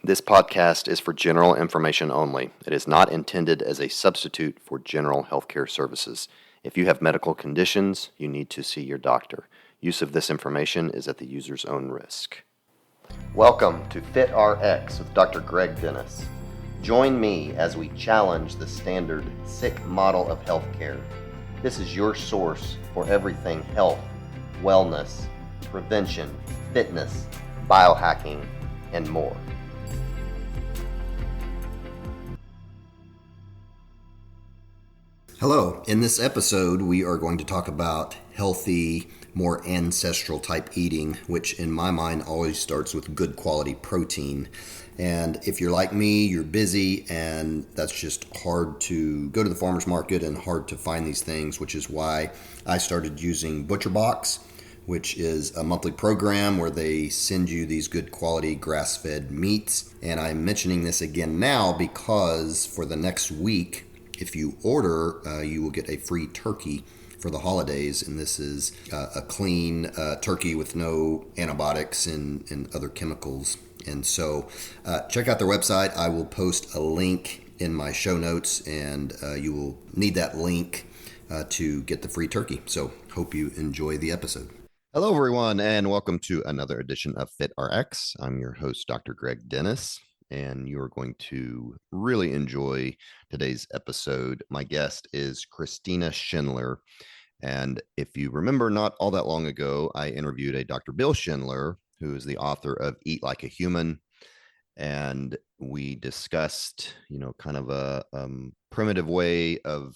This podcast is for general information only. It is not intended as a substitute for general healthcare services. If you have medical conditions, you need to see your doctor. Use of this information is at the user's own risk. Welcome to FitRx with Dr. Greg Dennis. Join me as we challenge the standard sick model of healthcare. This is your source for everything health, wellness, prevention, fitness, biohacking, and more. Hello. In this episode, we are going to talk about healthy, more ancestral type eating, which in my mind always starts with good quality protein. And if you're like me, you're busy and that's just hard to go to the farmer's market and hard to find these things, which is why I started using ButcherBox, which is a monthly program where they send you these good quality grass-fed meats. And I'm mentioning this again now because for the next week, if you order, you will get a free turkey for the holidays, and this is a clean turkey with no antibiotics and other chemicals. And so check out their website. I will post a link in my show notes, and you will need that link to get the free turkey. So hope you enjoy the episode. Hello, everyone, and welcome to another edition of FitRx. I'm your host, Dr. Greg Dennis, and you are going to really enjoy today's episode. My guest is Christina Schindler. And if you remember, not all that long ago, I interviewed a Dr. Bill Schindler, who is the author of Eat Like a Human. And we discussed, kind of a primitive way of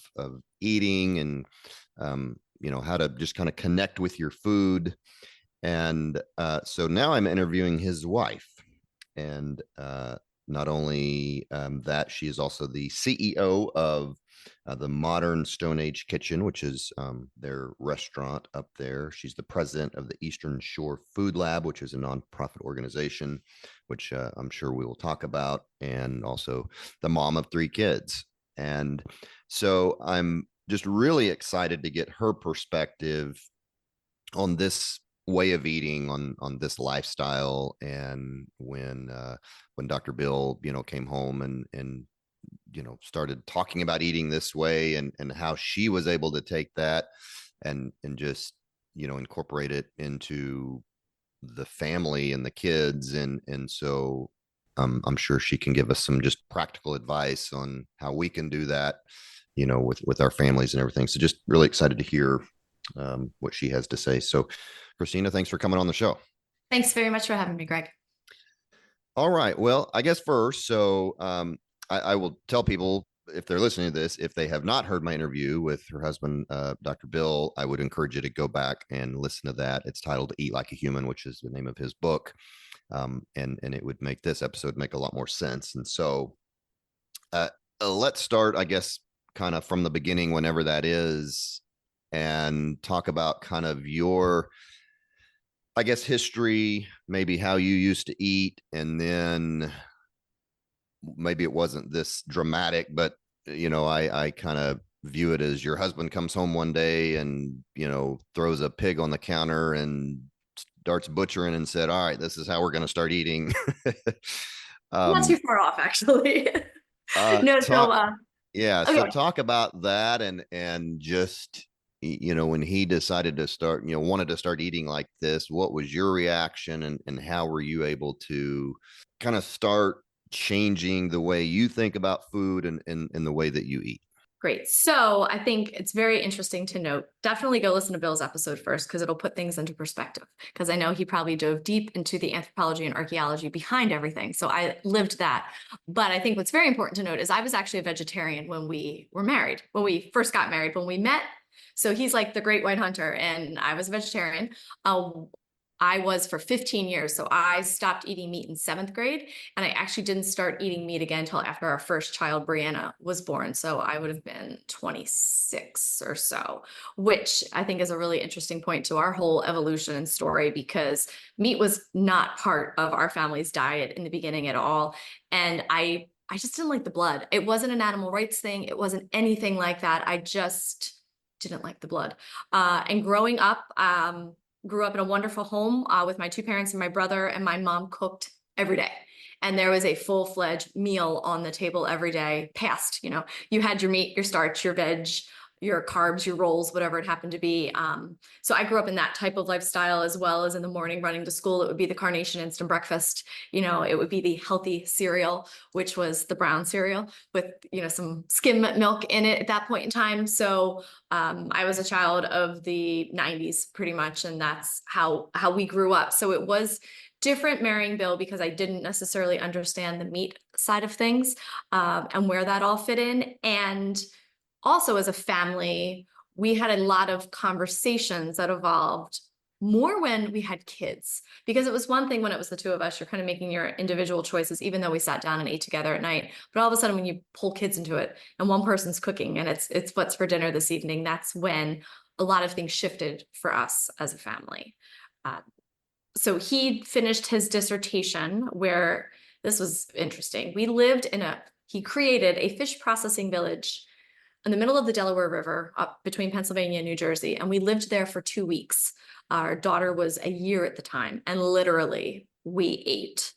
eating and, how to just kind of connect with your food. And so now I'm interviewing his wife. And not only that, she is also the CEO of the Modern Stone Age Kitchen, which is their restaurant up there. She's the president of the Eastern Shore Food Lab, which is a nonprofit organization, which I'm sure we will talk about, and also the mom of 3 kids. And so I'm just really excited to get her perspective on this way of eating, on this lifestyle. And when Dr. Bill, came home and started talking about eating this way and how she was able to take that and just, incorporate it into the family and the kids. And so I'm sure she can give us some just practical advice on how we can do that, with our families and everything. So just really excited to hear what she has to say. So Christina, thanks for coming on the show. Thanks very much for having me, Greg. All right. Well, I guess first, so I will tell people, if they're listening to this, if they have not heard my interview with her husband, Dr. Bill, I would encourage you to go back and listen to that. It's titled Eat Like a Human, which is the name of his book. And it would make this episode make a lot more sense. And so let's start, I guess, kind of from the beginning, whenever that is, and talk about kind of your, I guess, history, maybe how you used to eat, and then maybe it wasn't this dramatic, but, I kind of view it as your husband comes home one day and, throws a pig on the counter and starts butchering and said, all right, this is how we're going to start eating. Not too far off, actually. Yeah. Okay. So talk about that and just, when he decided to start, wanted to start eating like this, what was your reaction and how were you able to kind of start changing the way you think about food and the way that you eat? Great. So I think it's very interesting to note, definitely go listen to Bill's episode first, because it'll put things into perspective. Because I know he probably dove deep into the anthropology and archaeology behind everything. So I lived that. But I think what's very important to note is I was actually a vegetarian when we were married, when we first got married, when we met. So he's like the great white hunter, and I was a vegetarian. I was for 15 years. So I stopped eating meat in 7th grade, and I actually didn't start eating meat again until after our first child, Brianna, was born. So I would have been 26 or so, which I think is a really interesting point to our whole evolution and story, because meat was not part of our family's diet in the beginning at all. And I just didn't like the blood. It wasn't an animal rights thing. It wasn't anything like that. I just didn't like the blood. And growing up, grew up in a wonderful home with my 2 parents and my brother, and my mom cooked every day. and there was a full-fledged meal on the table every day. Past, you had your meat, your starch, your veg, your carbs, your rolls, whatever it happened to be. So I grew up in that type of lifestyle, as well as in the morning running to school. It would be the Carnation instant breakfast. It would be the healthy cereal, which was the brown cereal with, some skim milk in it at that point in time. So I was a child of the 90s pretty much. And that's how we grew up. So it was different marrying Bill because I didn't necessarily understand the meat side of things, and where that all fit in. And also, as a family, we had a lot of conversations that evolved more when we had kids, because it was one thing when it was the two of us, you're kind of making your individual choices, even though we sat down and ate together at night. But all of a sudden, when you pull kids into it and one person's cooking and it's what's for dinner this evening, that's when a lot of things shifted for us as a family. So he finished his dissertation, where this was interesting. He created a fish processing village in the middle of the Delaware River, up between Pennsylvania and New Jersey. And we lived there for 2 weeks. Our daughter was a year at the time. And literally we ate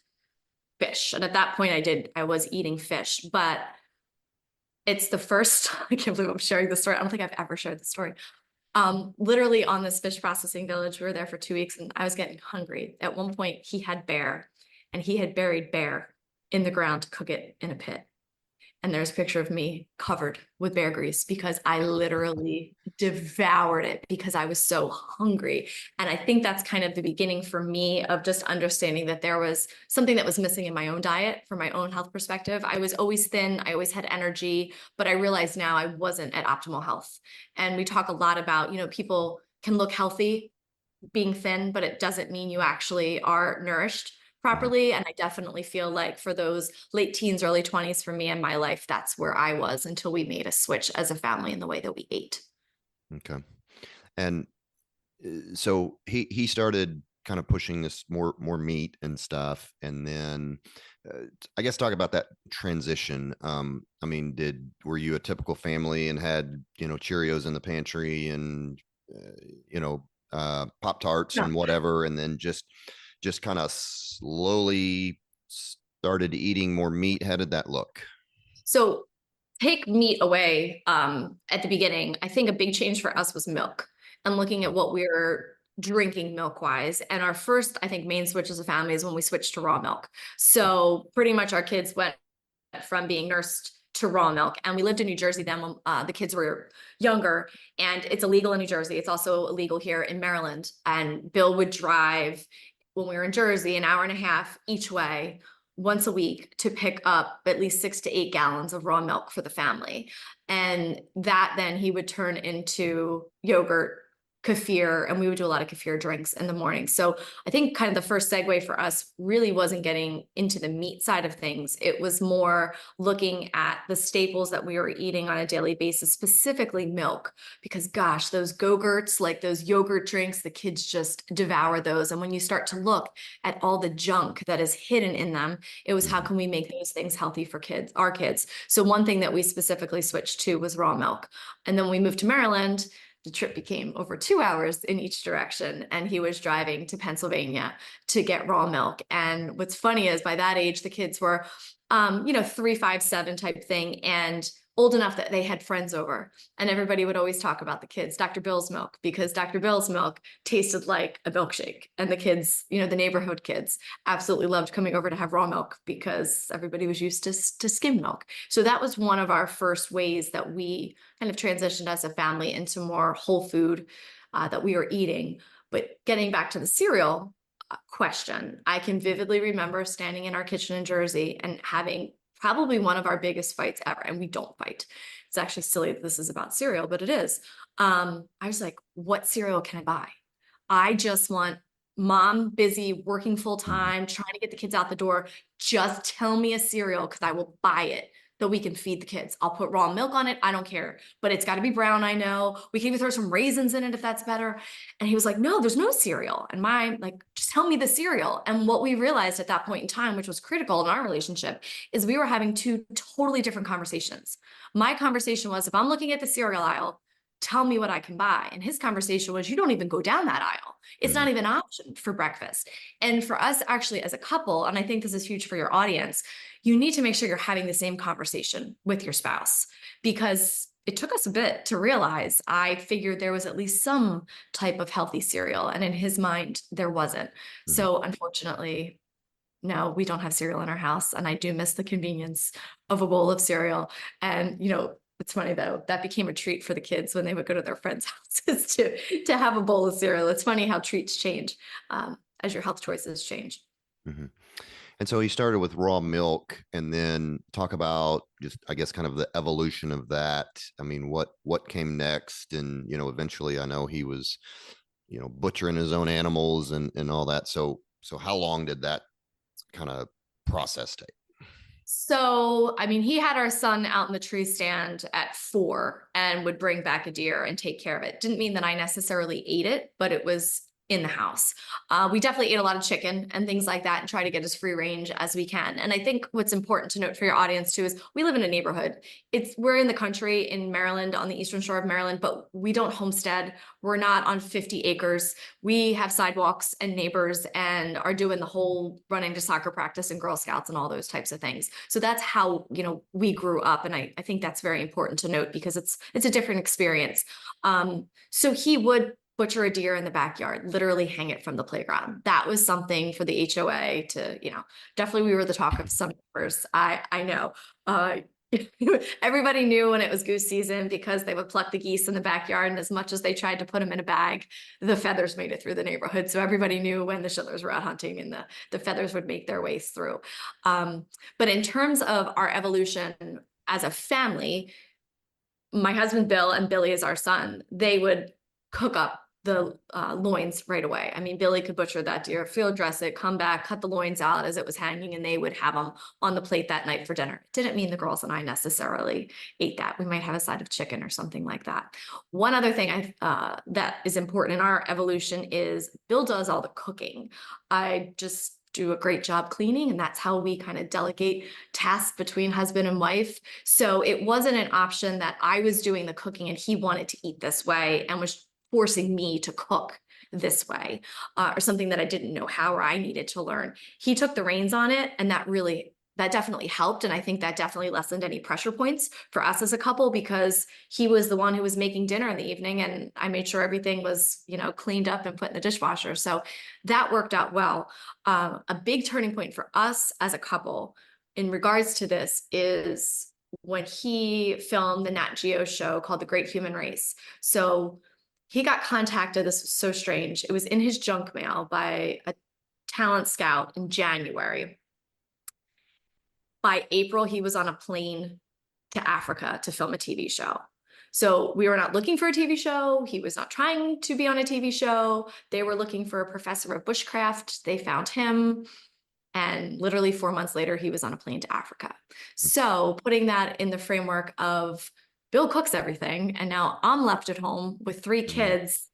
fish. And at that point I was eating fish, but it's the first, I can't believe I'm sharing this story. I don't think I've ever shared the story. Literally on this fish processing village, we were there for 2 weeks and I was getting hungry. At one point he had bear, and he had buried bear in the ground to cook it in a pit. And there's a picture of me covered with bear grease because I literally devoured it because I was so hungry. And I think that's kind of the beginning for me of just understanding that there was something that was missing in my own diet from my own health perspective. I was always thin. I always had energy, but I realized now I wasn't at optimal health. And we talk a lot about, people can look healthy being thin, but it doesn't mean you actually are nourished properly. And I definitely feel like for those late teens, early 20s, for me in my life, that's where I was until we made a switch as a family in the way that we ate. Okay. And so he started kind of pushing this more meat and stuff. And then I guess talk about that transition. I mean, were you a typical family and had, Cheerios in the pantry and, Pop-Tarts and whatever, and then just kind of slowly started eating more meat? How did that look? So take meat away at the beginning. I think a big change for us was milk and looking at what we were drinking milk wise. And our first, I think, main switch as a family is when we switched to raw milk. So pretty much our kids went from being nursed to raw milk. And we lived in New Jersey then when the kids were younger, and it's illegal in New Jersey. It's also illegal here in Maryland. And Bill would drive, when we were in Jersey, an hour and a half each way once a week to pick up at least 6 to 8 gallons of raw milk for the family. And that then he would turn into yogurt, kefir, and we would do a lot of kefir drinks in the morning. So I think kind of the first segue for us really wasn't getting into the meat side of things. It was more looking at the staples that we were eating on a daily basis, specifically milk, because gosh, those Go-Gurts, like those yogurt drinks, the kids just devour those. And when you start to look at all the junk that is hidden in them, it was how can we make those things healthy for our kids? So one thing that we specifically switched to was raw milk. And then when we moved to Maryland, the trip became over 2 hours in each direction, and he was driving to Pennsylvania to get raw milk. And what's funny is by that age, the kids were, 3, 5, 7 type thing, and old enough that they had friends over. And everybody would always talk about the kids, Dr. Bill's milk, because Dr. Bill's milk tasted like a milkshake. And the kids, the neighborhood kids, absolutely loved coming over to have raw milk because everybody was used to skim milk. So that was one of our first ways that we kind of transitioned as a family into more whole food that we were eating. But getting back to the cereal question, I can vividly remember standing in our kitchen in Jersey and having probably one of our biggest fights ever. And we don't fight. It's actually silly that this is about cereal, but it is. I was like, what cereal can I buy? I just want mom busy, working full time, trying to get the kids out the door. Just tell me a cereal because I will buy it that we can feed the kids. I'll put raw milk on it. I don't care, but it's got to be brown. I know we can even throw some raisins in it if that's better. And he was like, no, there's no cereal. And just tell me the cereal. And what we realized at that point in time, which was critical in our relationship, is we were having 2 totally different conversations. My conversation was, if I'm looking at the cereal aisle, tell me what I can buy. And his conversation was, you don't even go down that aisle. It's not even an option for breakfast. And for us, actually, as a couple, and I think this is huge for your audience, you need to make sure you're having the same conversation with your spouse, because it took us a bit to realize. I figured there was at least some type of healthy cereal, and in his mind, there wasn't. Mhm. So unfortunately, no, we don't have cereal in our house, and I do miss the convenience of a bowl of cereal. And it's funny though, that became a treat for the kids when they would go to their friends' houses to have a bowl of cereal. It's funny how treats change as your health choices change. Mhm. And so he started with raw milk, and then talk about just, I guess, kind of the evolution of that. I mean, what came next? And, eventually I know he was, butchering his own animals and all that. So how long did that kind of process take? So, I mean, he had our son out in the tree stand at 4 and would bring back a deer and take care of it. Didn't mean that I necessarily ate it, but it was in the house. We definitely ate a lot of chicken and things like that and try to get as free range as we can. And I think what's important to note for your audience too is we live in a neighborhood. We're in the country in Maryland, on the eastern shore of Maryland, but we don't homestead. We're not on 50 acres. We have sidewalks and neighbors and are doing the whole running to soccer practice and Girl Scouts and all those types of things. So that's how, we grew up. And I think that's very important to note because it's a different experience. So he would butcher a deer in the backyard, literally hang it from the playground. That was something for the HOA to, definitely we were the talk of some neighbors. I know. Everybody knew when it was goose season because they would pluck the geese in the backyard, and as much as they tried to put them in a bag, the feathers made it through the neighborhood. So everybody knew when the Schindlers were out hunting, and the feathers would make their ways through. But in terms of our evolution as a family, my husband Bill and Billy is our son. They would cook up the loins right away. I mean, Billy could butcher that deer, field dress it, come back, cut the loins out as it was hanging, and they would have them on the plate that night for dinner. It didn't mean the girls and I necessarily ate that. We might have a side of chicken or something like that. One other thing that is important in our evolution is Bill does all the cooking. I just do a great job cleaning, and that's how we kind of delegate tasks between husband and wife. So it wasn't an option that I was doing the cooking and he wanted to eat this way and was forcing me to cook this way, or something that I didn't know how or I needed to learn. He took the reins on it, and that definitely helped. And I think that definitely lessened any pressure points for us as a couple, because he was the one who was making dinner in the evening, and I made sure everything was, cleaned up and put in the dishwasher. So that worked out well. A big turning point for us as a couple in regards to this is when he filmed the Nat Geo show called The Great Human Race. So he got contacted. This was so strange. It was in his junk mail by a talent scout in January. By April, he was on a plane to Africa to film a TV show. So we were not looking for a TV show. He was not trying to be on a TV show. They were looking for a professor of bushcraft. They found him. And literally 4 months later, he was on a plane to Africa. So putting that in the framework of Bill cooks everything, and now I'm left at home with 3 kids,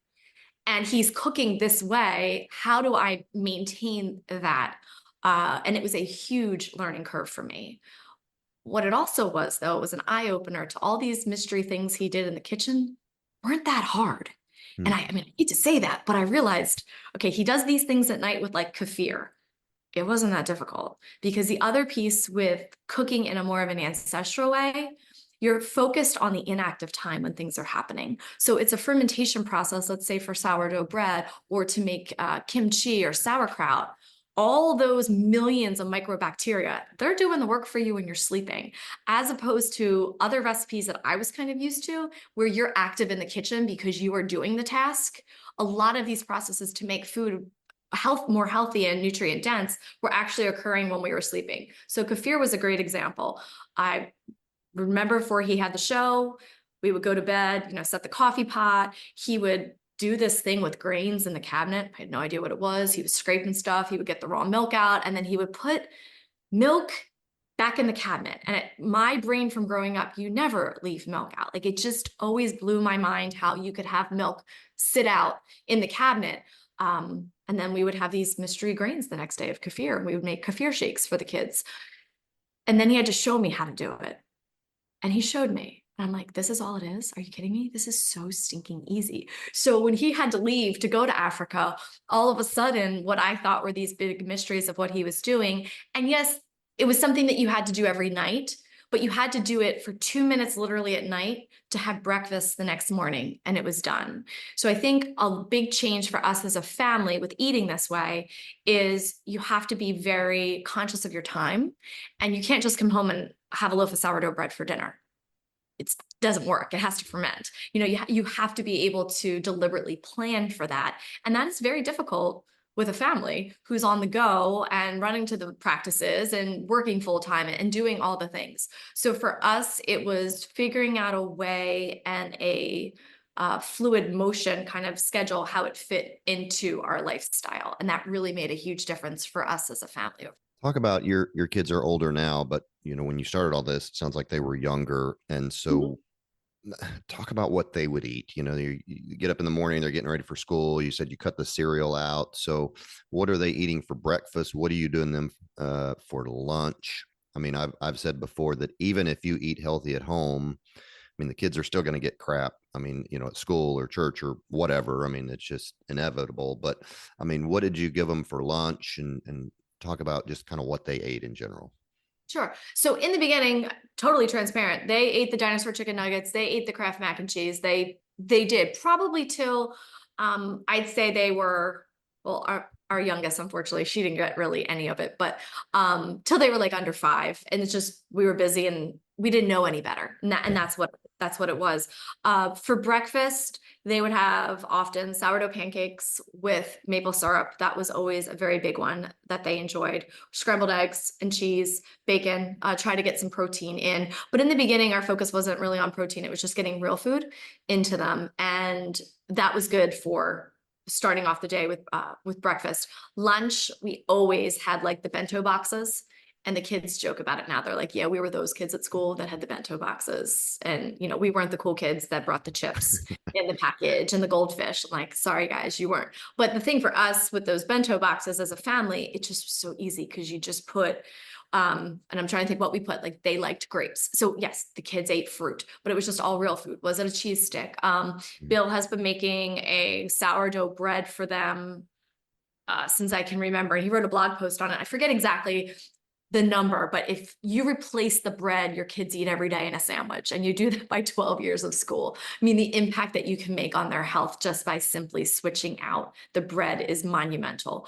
and he's cooking this way. How do I maintain that? And it was a huge learning curve for me. What it also was, though, was an eye-opener to all these mystery things he did in the kitchen weren't that hard. And I mean, I hate to say that, but I realized, okay, he does these things at night with like kefir. It wasn't that difficult, because the other piece with cooking in a more of an ancestral way, you're focused on the inactive time when things are happening. So it's a fermentation process, let's say for sourdough bread or to make kimchi or sauerkraut. All those millions of microbacteria, they're doing the work for you when you're sleeping, as opposed to other recipes that I was kind of used to, where you're active in the kitchen because you are doing the task. A lot of these processes to make food more healthy and nutrient dense were actually occurring when we were sleeping. So kefir was a great example. I remember before he had the show, we would go to bed, set the coffee pot. He would do this thing with grains in the cabinet. I had no idea what it was. He was scraping stuff. He would get the raw milk out, and then he would put milk back in the cabinet. And my brain from growing up, you never leave milk out. Like, it just always blew my mind how you could have milk sit out in the cabinet. And then we would have these mystery grains the next day of kefir, and we would make kefir shakes for the kids. And then he had to show me how to do it. And he showed me. And I'm like, this is all it is? Are you kidding me? This is so stinking easy. So when he had to leave to go to Africa, all of a sudden, what I thought were these big mysteries of what he was doing. And yes, it was something that you had to do every night, but you had to do it for 2 minutes literally at night to have breakfast the next morning, and it was done. So I think a big change for us as a family with eating this way is you have to be very conscious of your time, and you can't just come home and have a loaf of sourdough bread for dinner. It doesn't work. It has to ferment. You have to be able to deliberately plan for that. And that is very difficult with a family who's on the go and running to the practices and working full time and doing all the things. So for us, it was figuring out a way and a fluid motion kind of schedule, how it fit into our lifestyle. And that really made a huge difference for us as a family. Talk about your kids are older now, but when you started all this, it sounds like they were younger. And Mhm. so talk about what they would eat. You get up in the morning, they're getting ready for school. You said you cut the cereal out. So what are they eating for breakfast? What are you doing them for lunch? I mean, I've said before that even if you eat healthy at home, I mean, the kids are still going to get crap. I mean, at school or church or whatever. I mean, it's just inevitable. But I mean, what did you give them for lunch, and talk about just kind of what they ate in general? Sure. So in the beginning, totally transparent. They ate the dinosaur chicken nuggets. They ate the Kraft mac and cheese. They did probably till I'd say they were, well, our youngest, unfortunately, she didn't get really any of it, but till they were like under 5. And it's just we were busy and we didn't know any better. And that's what it was. For breakfast, they would have often sourdough pancakes with maple syrup. That was always a very big one that they enjoyed. Scrambled eggs and cheese, bacon, try to get some protein in. But in the beginning, our focus wasn't really on protein. It was just getting real food into them. And that was good for starting off the day with breakfast. Lunch, we always had like the bento boxes. And the kids joke about it now. They're like, yeah, we were those kids at school that had the bento boxes. And, we weren't the cool kids that brought the chips in the package and the goldfish. I'm like, sorry, guys, you weren't. But the thing for us with those bento boxes as a family, it just was so easy because you just put, and I'm trying to think what we put, like they liked grapes. So yes, the kids ate fruit, but it was just all real food. Was it a cheese stick? Bill has been making a sourdough bread for them since I can remember. He wrote a blog post on it. I forget exactly the number, but if you replace the bread your kids eat every day in a sandwich, and you do that by 12 years of school, I mean, the impact that you can make on their health just by simply switching out the bread is monumental.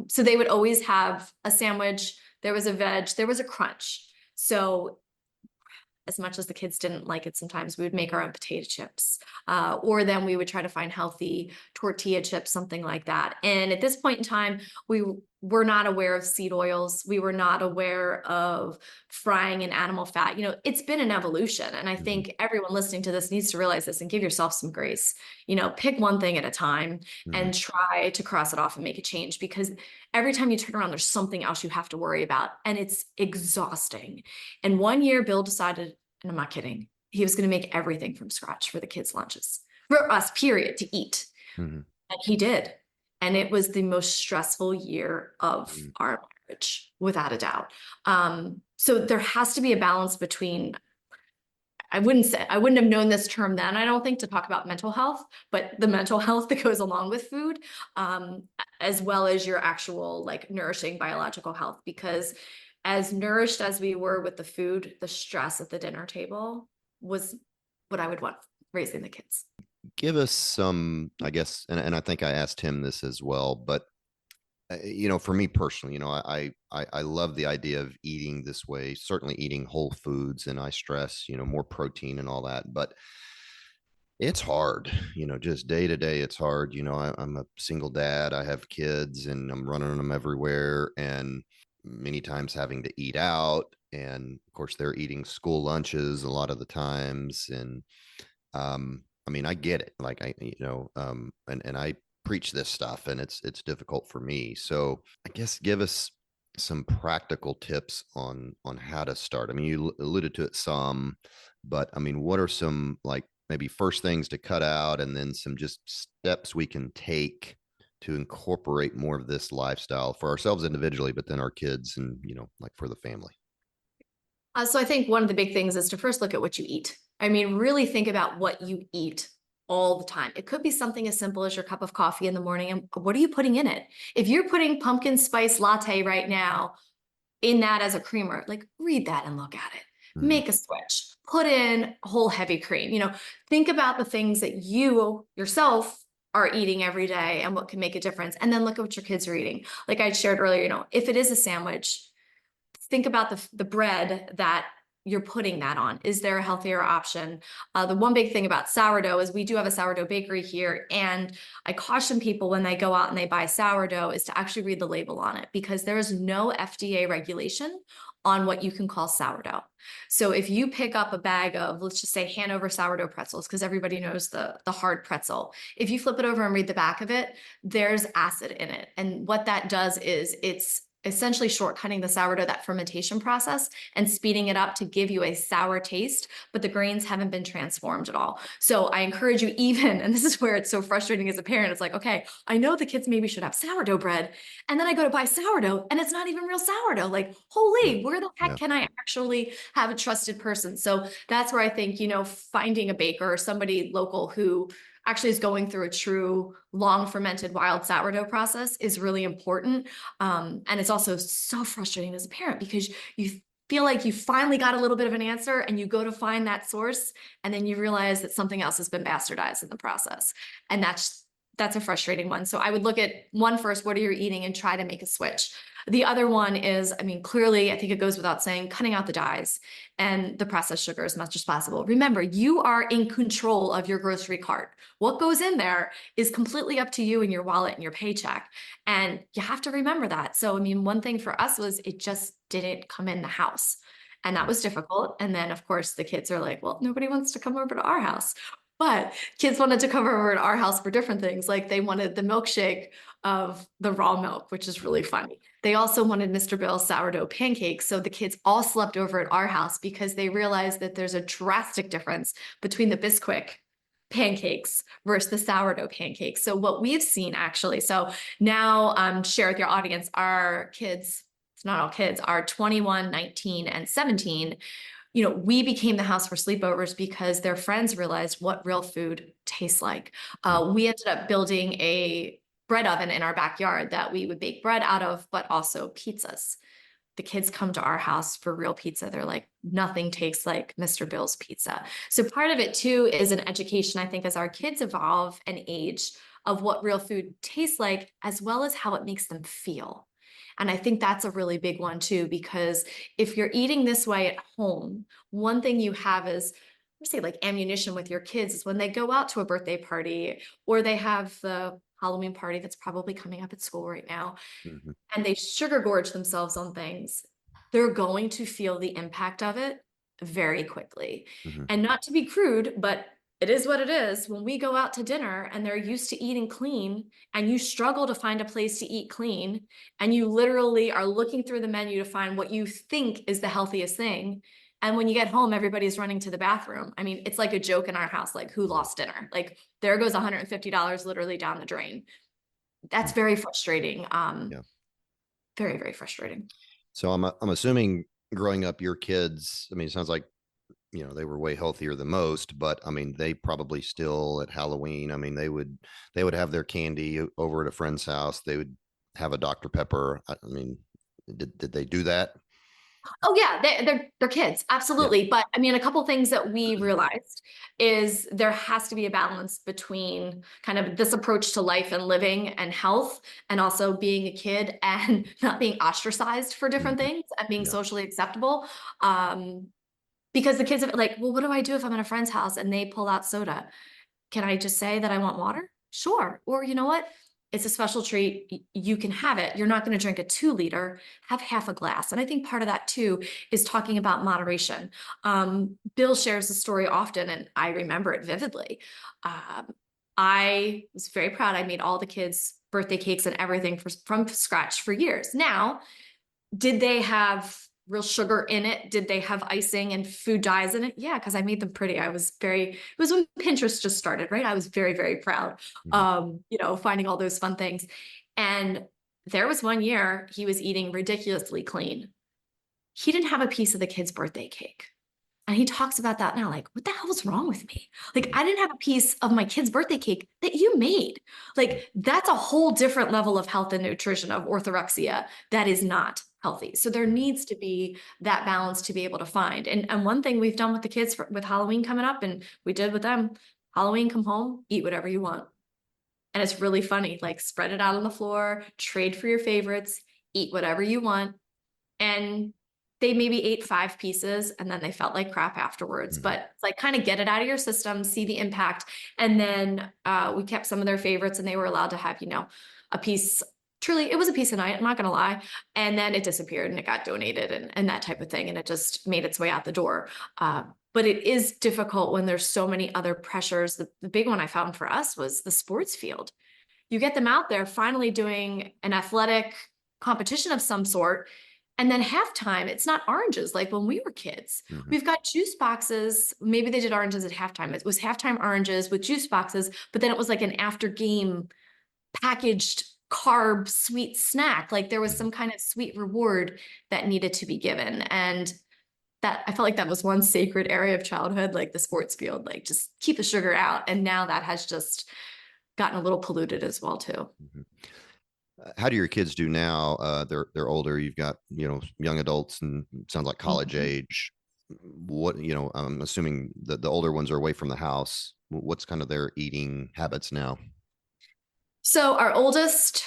So they would always have a sandwich. There was a veg, there was a crunch. So as much as the kids didn't like it, sometimes we would make our own potato chips, or then we would try to find healthy tortilla chips, something like that. And at this point in time, we were not aware of seed oils. We were not aware of frying in animal fat. It's been an evolution. And I Mhm. think everyone listening to this needs to realize this and give yourself some grace. Pick one thing at a time Mhm. and try to cross it off and make a change, because every time you turn around, there's something else you have to worry about. And it's exhausting. And one year, Bill decided, and I'm not kidding, he was going to make everything from scratch for the kids' lunches, for us, period, to eat. Mhm. And he did. And it was the most stressful year of Mhm. our marriage, without a doubt. So there has to be a balance between, I wouldn't have known this term then, I don't think, to talk about mental health, but the mental health that goes along with food, as well as your actual like nourishing biological health. Because as nourished as we were with the food, the stress at the dinner table was what I would want raising the kids. Give us some, I guess, and I think I asked him this as well, but for me personally, I love the idea of eating this way, certainly eating whole foods, and I stress, more protein and all that, but it's hard, just day to day. It's hard. I'm a single dad. I have kids and I'm running them everywhere, and many times having to eat out. And of course, they're eating school lunches a lot of the times. And I mean, I get it. Like and I preach this stuff, and it's difficult for me. So I guess give us some practical tips on how to start. I mean, you alluded to it some, but I mean, what are some like maybe first things to cut out, and then some just steps we can take to incorporate more of this lifestyle for ourselves individually, but then our kids and like for the family. So I think one of the big things is to first look at what you eat. I mean, really think about what you eat all the time. It could be something as simple as your cup of coffee in the morning. And what are you putting in it? If you're putting pumpkin spice latte right now in that as a creamer, like read that and look at it. Mhm. Make a switch. Put in whole heavy cream. Think about the things that you yourself are eating every day and what can make a difference. And then look at what your kids are eating. Like I shared earlier, if it is a sandwich, think about the bread that you're putting that on. Is there a healthier option? The one big thing about sourdough is we do have a sourdough bakery here. And I caution people when they go out and they buy sourdough is to actually read the label on it, because there is no FDA regulation on what you can call sourdough. So if you pick up a bag of, let's just say, Hanover sourdough pretzels, because everybody knows the hard pretzel, if you flip it over and read the back of it, there's acid in it. And what that does is it's essentially shortcutting the sourdough, that fermentation process, and speeding it up to give you a sour taste, but the grains haven't been transformed at all. So I encourage you, even, and this is where it's so frustrating as a parent, it's like, okay, I know the kids maybe should have sourdough bread, and then I go to buy sourdough and it's not even real sourdough. Like, Yeah. holy, where the heck Yeah. can I actually have a trusted person? So that's where I think, finding a baker or somebody local who actually is going through a true long fermented wild sourdough process is really important. And it's also so frustrating as a parent, because you feel like you finally got a little bit of an answer and you go to find that source, and then you realize that something else has been bastardized in the process. And that's a frustrating one. So I would look at one first, what are you eating, and try to make a switch. The other one is, I mean, clearly, I think it goes without saying, cutting out the dyes and the processed sugar as much as possible. Remember, you are in control of your grocery cart. What goes in there is completely up to you and your wallet and your paycheck. And you have to remember that. So, I mean, one thing for us was it just didn't come in the house. And that was difficult. And then, of course, the kids are like, well, nobody wants to come over to our house. But kids wanted to come over to our house for different things. Like they wanted the milkshake of the raw milk, which is really funny. They also wanted Mr. Bill's sourdough pancakes. So the kids all slept over at our house because they realized that there's a drastic difference between the Bisquick pancakes versus the sourdough pancakes. So what we've seen actually, so now share with your audience, our kids, it's not all kids, are 21, 19, and 17. We became the house for sleepovers because their friends realized what real food tastes like. We ended up building a bread oven in our backyard that we would bake bread out of, but also pizzas. The kids come to our house for real pizza. They're like, nothing tastes like Mr. Bill's pizza. So part of it too is an education, I think, as our kids evolve and age, of what real food tastes like, as well as how it makes them feel. And I think that's a really big one too, because if you're eating this way at home, one thing you have is, let's say, like ammunition with your kids is when they go out to a birthday party or they have the Halloween party that's probably coming up at school right now, Mhm. and they sugar gorge themselves on things, they're going to feel the impact of it very quickly. Mhm. And not to be crude, but it is what it is. When we go out to dinner and they're used to eating clean, and you struggle to find a place to eat clean, and you literally are looking through the menu to find what you think is the healthiest thing. And when you get home, everybody's running to the bathroom. I mean, it's like a joke in our house, like, who lost dinner? Like, there goes $150 literally down the drain. That's Mm. very frustrating. Yeah. Very, very frustrating. So I'm assuming growing up, your kids, I mean, it sounds like, they were way healthier than most, but I mean, they probably still at Halloween, I mean, they would have their candy over at a friend's house. They would have a Dr. Pepper. I mean, did they do that? Oh yeah, they're kids, Yeah. absolutely. But I mean, a couple things that we realized is there has to be a balance between kind of this approach to life and living and health, and also being a kid and not being ostracized for different Mhm. things and being Yeah. socially acceptable. Um, because the kids are like, well, what do I do if I'm at a friend's house and they pull out soda? Can I just say that I want water? Sure. Or you know what? It's a special treat. You can have it. You're not going to drink a 2 liter, have half a glass. And I think part of that too is talking about moderation. Bill shares the story often, and I remember it vividly. Um, I was very proud. I made all the kids birthday cakes and everything from scratch for years. Now, did they have real sugar in it? Did they have icing and food dyes in it? Yeah, because I made them pretty. It was when Pinterest just started, right? I was very, very proud, Mhm. finding all those fun things. And there was one year he was eating ridiculously clean. He didn't have a piece of the kid's birthday cake. And he talks about that now, like, what the hell was wrong with me? Like, I didn't have a piece of my kid's birthday cake that you made. Like, that's a whole different level of health and nutrition, of orthorexia that is not healthy. So there needs to be that balance to be able to find. And one thing we've done with the kids with Halloween coming up, and we did with them, Halloween, come home, eat whatever you want. And it's really funny, like spread it out on the floor, trade for your favorites, eat whatever you want. And they maybe ate 5 pieces and then they felt like crap afterwards. Mhm. But it's like kind of get it out of your system, see the impact. And then we kept some of their favorites and they were allowed to have, a piece. Truly, it was a piece a night, I'm not going to lie. And then it disappeared and it got donated and that type of thing. And it just made its way out the door. But it is difficult when there's so many other pressures. The big one I found for us was the sports field. You get them out there finally doing an athletic competition of some sort. And then halftime, it's not oranges like when we were kids. Mhm. We've got juice boxes. Maybe they did oranges at halftime. It was halftime oranges with juice boxes, but then it was like an after game packaged carb sweet snack. Like there was Mhm. some kind of sweet reward that needed to be given. And that I felt like that was one sacred area of childhood, like the sports field, like just keep the sugar out. And now that has just gotten a little polluted as well, too. Mhm. How do your kids do now? They're older. You've got young adults and sounds like college Mhm. age. What I'm assuming that the older ones are away from the house. What's kind of their eating habits now? So our oldest,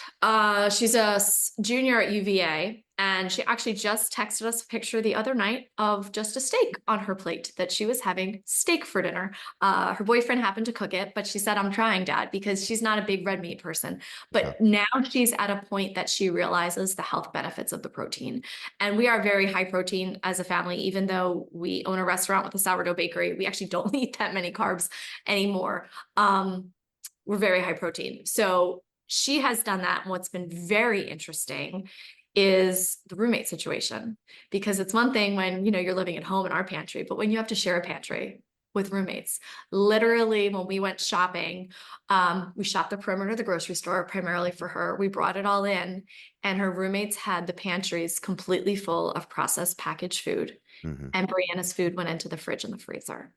she's a junior at UVA, and she actually just texted us a picture the other night of just a steak on her plate that she was having steak for dinner. Her boyfriend happened to cook it, but she said, "I'm trying, Dad," because she's not a big red meat person. Yeah. But now she's at a point that she realizes the health benefits of the protein. And we are very high protein as a family, even though we own a restaurant with a sourdough bakery. We actually don't eat that many carbs anymore. We're very high protein. So she has done that. And what's been very interesting is the roommate situation, because it's one thing when, you're living at home in our pantry, but when you have to share a pantry with roommates, literally when we went shopping, we shopped the perimeter of the grocery store primarily for her. We brought it all in and her roommates had the pantries completely full of processed packaged food, Hmm. and Brianna's food went into the fridge and the freezer.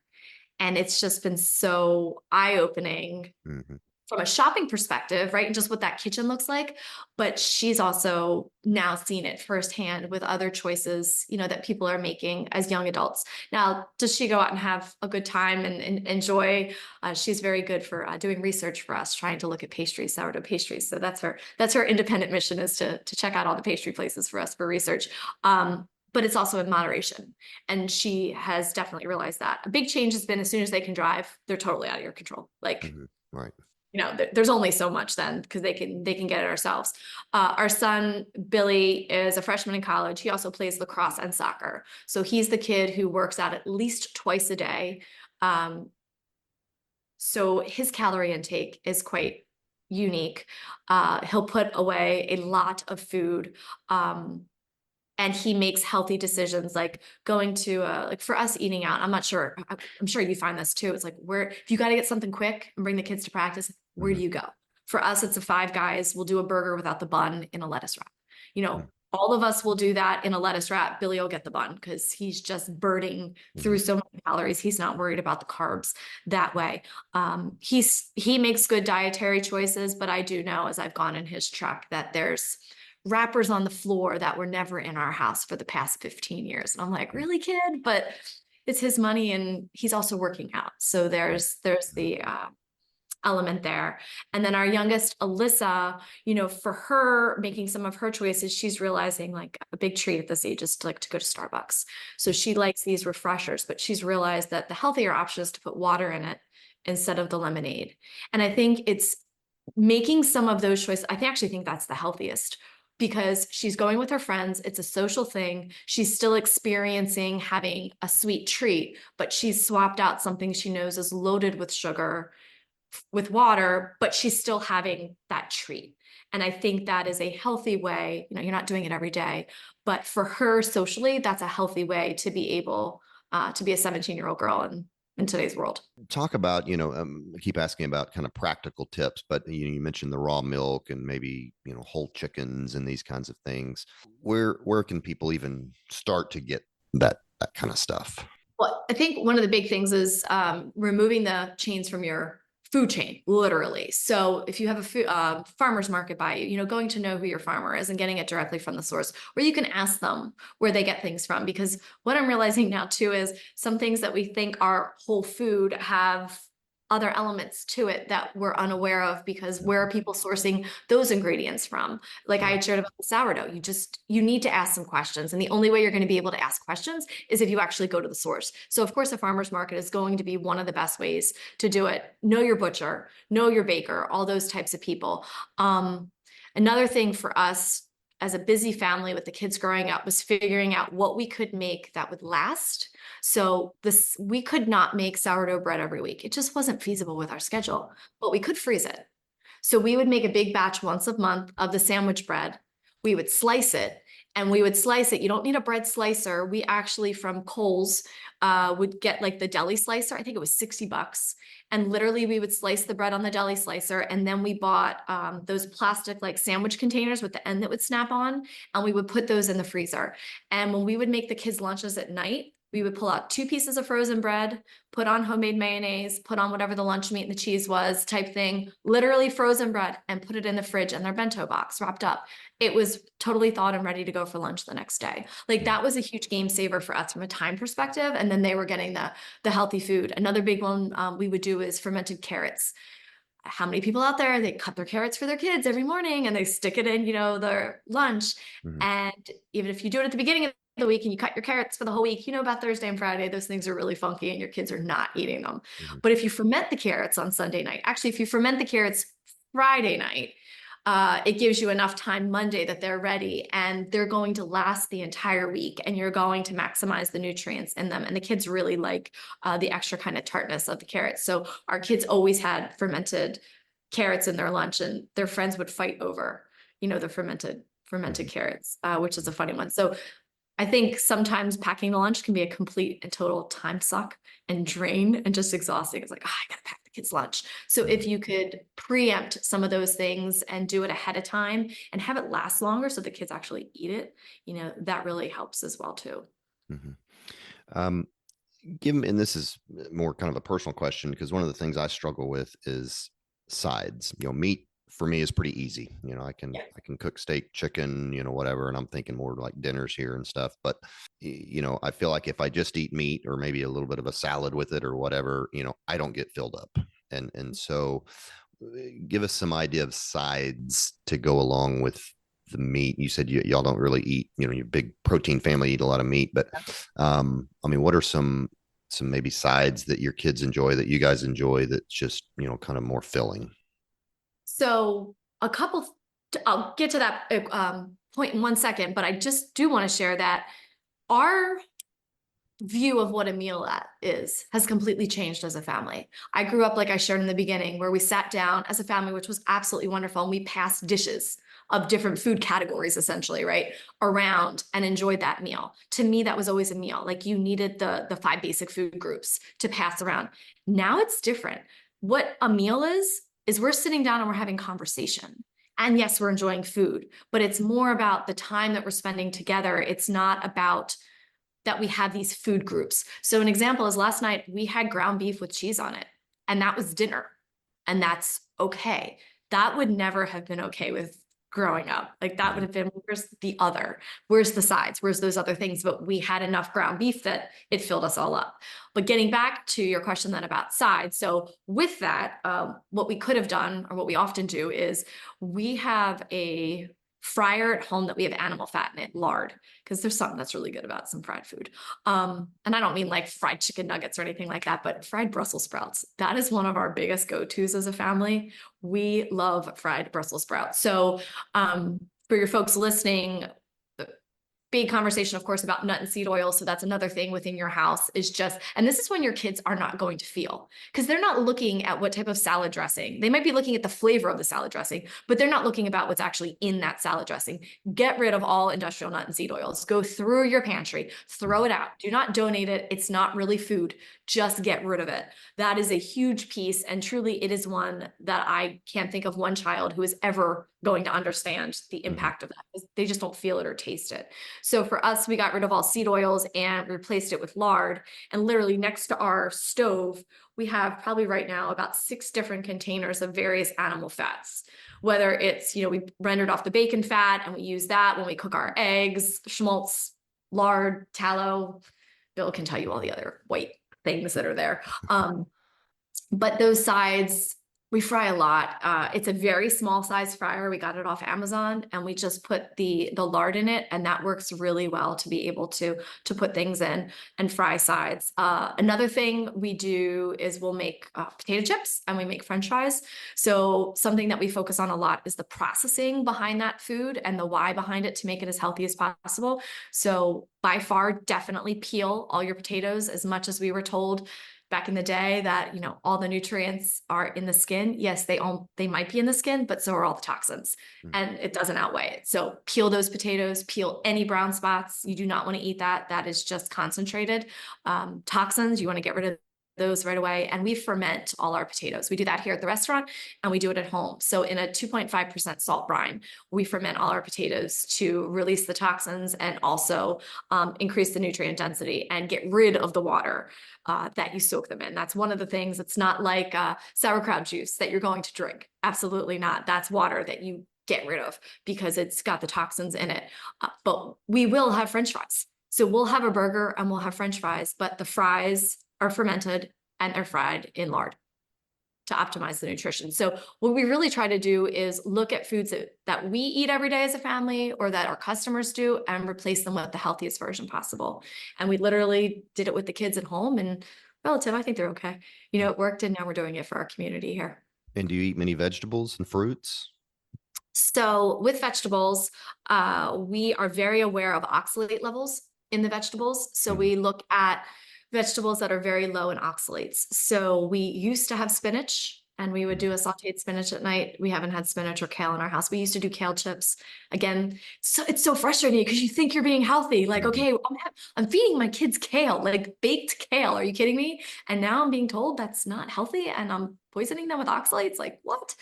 And it's just been so eye-opening Hmm. from a shopping perspective, right? And just what that kitchen looks like. But she's also now seen it firsthand with other choices, that people are making as young adults. Now, does she go out and have a good time and enjoy? She's very good for doing research for us, trying to look at pastries, sourdough pastries. So that's her independent mission, is to check out all the pastry places for us for research. But it's also in moderation. And she has definitely realized that. A big change has been as soon as they can drive, they're totally out of your control. Like, Hmm. Right. there's only so much then because they can get it ourselves. Our son Billy is a freshman in college. He also plays lacrosse and soccer, so he's the kid who works out at least twice a day. Um, so his calorie intake is quite unique. He'll put away a lot of food. And he makes healthy decisions, like going to like for us eating out. I'm not sure. I'm sure you find this too. It's like, where if you got to get something quick and bring the kids to practice, where Hmm. do you go? For us, it's a Five Guys. We'll do a burger without the bun in a lettuce wrap. All of us will do that in a lettuce wrap. Billy will get the bun because he's just burning Hmm. through so many calories. He's not worried about the carbs that way. He makes good dietary choices, but I do know, as I've gone in his truck, that there's wrappers on the floor that were never in our house for the past 15 years. And I'm like, really, kid? But it's his money and he's also working out. So there's the element there. And then our youngest, Alyssa, for her making some of her choices, she's realizing like a big treat at this age is to go to Starbucks. So she likes these refreshers, but she's realized that the healthier option is to put water in it instead of the lemonade. And I think it's making some of those choices. I actually think that's the healthiest, because she's going with her friends. It's a social thing. She's still experiencing having a sweet treat, but she's swapped out something she knows is loaded with sugar with water, but she's still having that treat. And I think that is a healthy way. You're not doing it every day, but for her socially, that's a healthy way to be able to be a 17-year-old girl in today's world. Talk about, I keep asking about kind of practical tips, but you mentioned the raw milk and maybe, whole chickens and these kinds of things. Where can people even start to get that kind of stuff? Well, I think one of the big things is removing the chains from your food chain, literally. So if you have a farmer's market by you, going to know who your farmer is and getting it directly from the source, or you can ask them where they get things from. Because what I'm realizing now too is some things that we think are whole food have other elements to it that we're unaware of, because where are people sourcing those ingredients from? Like I Yeah. had shared about the sourdough, you need to ask some questions. And the only way you're going to be able to ask questions is if you actually go to the source. So of course, a farmer's market is going to be one of the best ways to do it. Know your butcher, know your baker, all those types of people. Another thing for us as a busy family with the kids growing up was figuring out what we could make that would last. So we could not make sourdough bread every week. It just wasn't feasible with our schedule, but we could freeze it. So we would make a big batch once a month of the sandwich bread. We would slice it, and we would slice it. You don't need a bread slicer. We actually from Kohl's would get like the deli slicer. I think it was $60. And literally we would slice the bread on the deli slicer. And then we bought those plastic like sandwich containers with the end that would snap on. And we would put those in the freezer. And when we would make the kids' lunches at night, we would pull out 2 pieces of frozen bread, put on homemade mayonnaise, put on whatever the lunch meat and the cheese was type thing, literally frozen bread, and put it in the fridge in their bento box wrapped up. It was totally thawed and ready to go for lunch the next day. Like that was a huge game saver for us from a time perspective. And then they were getting the healthy food. Another big one we would do is fermented carrots. How many people out there, they cut their carrots for their kids every morning and they stick it in, their lunch. Mhm. And even if you do it at the beginning of the week and you cut your carrots for the whole week, about Thursday and Friday, those things are really funky and your kids are not eating them. Mhm. But if you ferment the carrots on Sunday night, actually, if you ferment the carrots Friday night, it gives you enough time Monday that they're ready and they're going to last the entire week, and you're going to maximize the nutrients in them. And the kids really like the extra kind of tartness of the carrots. So our kids always had fermented carrots in their lunch, and their friends would fight over, the fermented Mhm. carrots, which is a funny one. So I think sometimes packing the lunch can be a complete and total time suck and drain and just exhausting. It's like, I gotta pack the kids' lunch. So if Mhm. you could preempt some of those things and do it ahead of time and have it last longer so the kids actually eat it, that really helps as well too. Mhm. Um, and this is more kind of a personal question, because one of the things I struggle with is sides. Meat for me is pretty easy. Yeah. I can cook steak, chicken, whatever, and I'm thinking more like dinners here and stuff. But I feel like if I just eat meat or maybe a little bit of a salad with it or whatever, I don't get filled up. And so give us some idea of sides to go along with the meat. You said y'all don't really eat, your big protein family eat a lot of meat, but I mean, what are some maybe sides that your kids enjoy, that you guys enjoy, that's just, kind of more filling? So I'll get to that point in 1 second, but I just do want to share that our view of what a meal has completely changed as a family. I grew up, like I shared in the beginning, where we sat down as a family, which was absolutely wonderful. And we passed dishes of different food categories, essentially, right, around and enjoyed that meal. To me, that was always a meal. Like you needed the 5 basic food groups to pass around. Now it's different. What a meal is we're sitting down and we're having conversation. And yes, we're enjoying food, but it's more about the time that we're spending together. It's not about that we have these food groups. So an example is last night we had ground beef with cheese on it, and that was dinner. And that's okay. That would never have been okay with growing up. Like that would have been, where's the other? Where's the sides? Where's those other things? But we had enough ground beef that it filled us all up. But getting back to your question then about sides. So with that, what we could have done, or what we often do, is we have a fryer at home that we have animal fat in it, lard, because there's something that's really good about some fried food. And I don't mean like fried chicken nuggets or anything like that, but fried Brussels sprouts. That is one of our biggest go-tos as a family. We love fried Brussels sprouts. So for your folks listening, big conversation, of course, about nut and seed oil. So that's another thing within your house is just, and this is when your kids are not going to feel, because they're not looking at what type of salad dressing. They might be looking at the flavor of the salad dressing, but they're not looking about what's actually in that salad dressing. Get rid of all industrial nut and seed oils. Go through your pantry, throw it out. Do not donate it. It's not really food. Just get rid of it. That is a huge piece. And truly, it is one that I can't think of one child who is ever going to understand the impact of that. They just don't feel it or taste it. So for us, we got rid of all seed oils and replaced it with lard. And literally next to our stove, we have probably right now about 6 different containers of various animal fats. Whether it's, we rendered off the bacon fat and we use that when we cook our eggs, schmaltz, lard, tallow. Bill can tell you all the other white things that are there. But those sides, we fry a lot. It's a very small size fryer. We got it off Amazon, and we just put the lard in it, and that works really well to be able to put things in and fry sides. Another thing we do is we'll make potato chips and we make French fries. So something that we focus on a lot is the processing behind that food and the why behind it to make it as healthy as possible. So by far, definitely peel all your potatoes as much as we were told back in the day that all the nutrients are in the skin. Yes, they might be in the skin, but so are all the toxins, and it doesn't outweigh it. So peel those potatoes, peel any brown spots. You do not want to eat that. That is just concentrated toxins. You want to get rid of those right away. And we ferment all our potatoes. We do that here at the restaurant, and we do it at home. So in a 2.5% salt brine, we ferment all our potatoes to release the toxins and also increase the nutrient density and get rid of the water that you soak them in. That's one of the things. It's not like sauerkraut juice that you're going to drink. Absolutely not. That's water that you get rid of because it's got the toxins in it. But we will have French fries. So we'll have a burger and we'll have French fries, but the fries are fermented and they're fried in lard to optimize the nutrition. So what we really try to do is look at foods that we eat every day as a family or that our customers do and replace them with the healthiest version possible. And we literally did it with the kids at home, and relative, I think they're okay. It worked, and now we're doing it for our community here. And do you eat many vegetables and fruits? So with vegetables, we are very aware of oxalate levels in the vegetables. So we look at vegetables that are very low in oxalates. So we used to have spinach, and we would do a sauteed spinach at night. We haven't had spinach or kale in our house. We used to do kale chips. Again, so it's so frustrating because you think you're being healthy. Like, okay, I'm feeding my kids kale, like baked kale. Are you kidding me? And now I'm being told that's not healthy, and I'm poisoning them with oxalates. Like, what?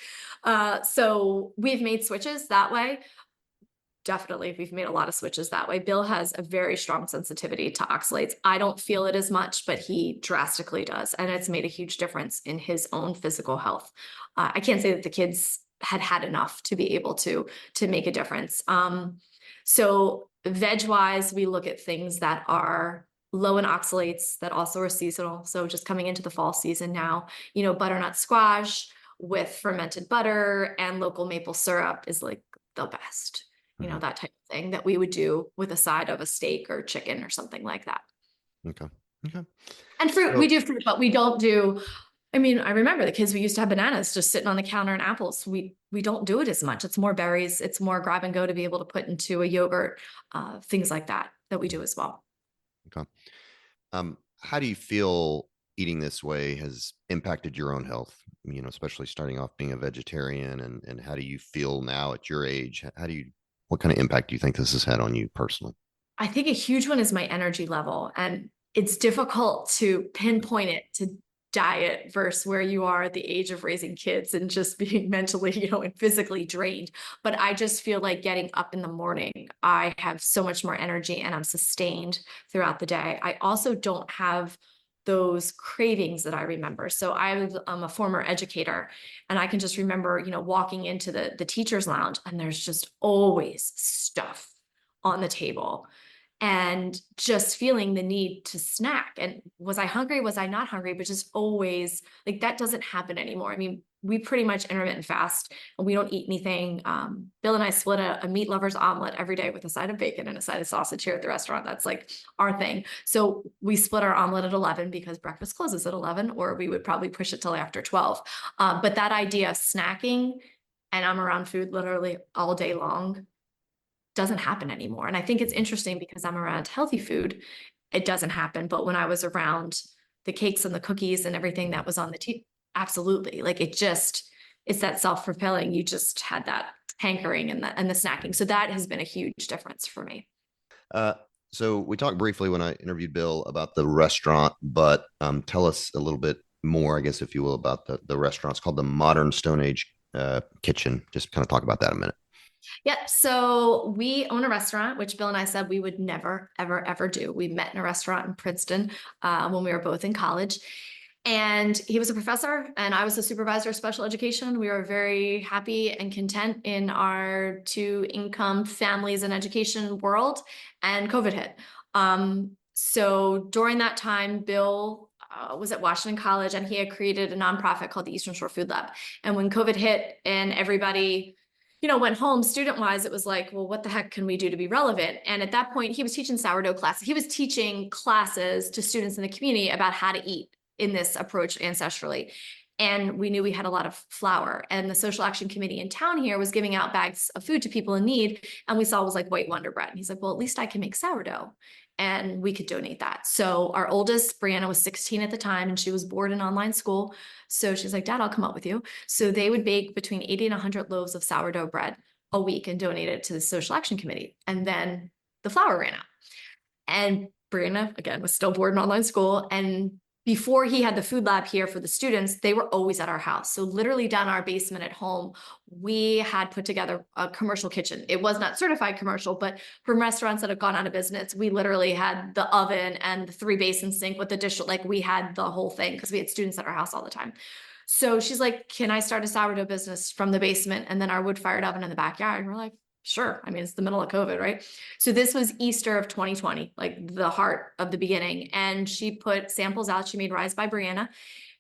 So we've made switches that way. Definitely, we've made a lot of switches that way. Bill has a very strong sensitivity to oxalates. I don't feel it as much, but he drastically does. And it's made a huge difference in his own physical health. I can't say that the kids had enough to be able to make a difference. So veg-wise, we look at things that are low in oxalates that also are seasonal. So just coming into the fall season now, butternut squash with fermented butter and local maple syrup is like the best. That type of thing that we would do with a side of a steak or chicken or something like that. Okay. And fruit, we do fruit, but we don't do, I remember the kids, we used to have bananas just sitting on the counter and apples. We don't do it as much. It's more berries. It's more grab and go to be able to put into a yogurt, things like that we do as well. Okay. How do you feel eating this way has impacted your own health? Especially starting off being a vegetarian, and how do you feel now at your age? What kind of impact do you think this has had on you personally? I think a huge one is my energy level, and it's difficult to pinpoint it to diet versus where you are at the age of raising kids and just being mentally, and physically drained. But I just feel like getting up in the morning, I have so much more energy and I'm sustained throughout the day. I also don't have those cravings that I remember. So I'm a former educator, and I can just remember, walking into the teacher's lounge, and there's just always stuff on the table and just feeling the need to snack. And was I hungry? Was I not hungry? But just always, like, that doesn't happen anymore. We pretty much intermittent fast, and we don't eat anything. Bill and I split a meat lover's omelet every day with a side of bacon and a side of sausage here at the restaurant. That's like our thing. So we split our omelet at 11 because breakfast closes at 11, or we would probably push it till after 12. But that idea of snacking, and I'm around food literally all day long, doesn't happen anymore. And I think it's interesting because I'm around healthy food, it doesn't happen. But when I was around the cakes and the cookies and everything that was on the absolutely. Like, it's that self-fulfilling. You just had that hankering and the snacking. So that has been a huge difference for me. So we talked briefly when I interviewed Bill about the restaurant, but tell us a little bit more, I guess, if you will, about the restaurant. It's called the Modern Stone Age Kitchen. Just kind of talk about that a minute. Yep. So we own a restaurant, which Bill and I said we would never, ever, ever do. We met in a restaurant in Princeton when we were both in college. And he was a professor, and I was a supervisor of special education. We were very happy and content in our two income families and education world, and COVID hit. So during that time, Bill was at Washington College, and he had created a nonprofit called the Eastern Shore Food Lab. And when COVID hit and everybody went home student wise, it was like, well, what the heck can we do to be relevant? And at that point, he was teaching sourdough classes. He was teaching classes to students in the community about how to eat in this approach ancestrally. And we knew we had a lot of flour, and the social action committee in town here was giving out bags of food to people in need. And we saw it was like white Wonder Bread. And he's like, well, at least I can make sourdough and we could donate that. So our oldest, Brianna, was 16 at the time, and she was bored in online school. So she's like, Dad, I'll come up with you. So they would bake between 80 and 100 loaves of sourdough bread a week and donate it to the social action committee. And then the flour ran out. And Brianna, again, was still bored in online school. And before he had the food lab here for the students, they were always at our house. So literally down our basement at home, we had put together a commercial kitchen. It was not certified commercial, but from restaurants that have gone out of business, we literally had the oven and the 3-basin sink with the dish. Like we had the whole thing because we had students at our house all the time. So she's like, can I start a sourdough business from the basement and then our wood-fired oven in the backyard? And we're like, sure. I mean, it's the middle of COVID, right? So this was Easter of 2020, like the heart of the beginning. And she put samples out. She made Rise by Brianna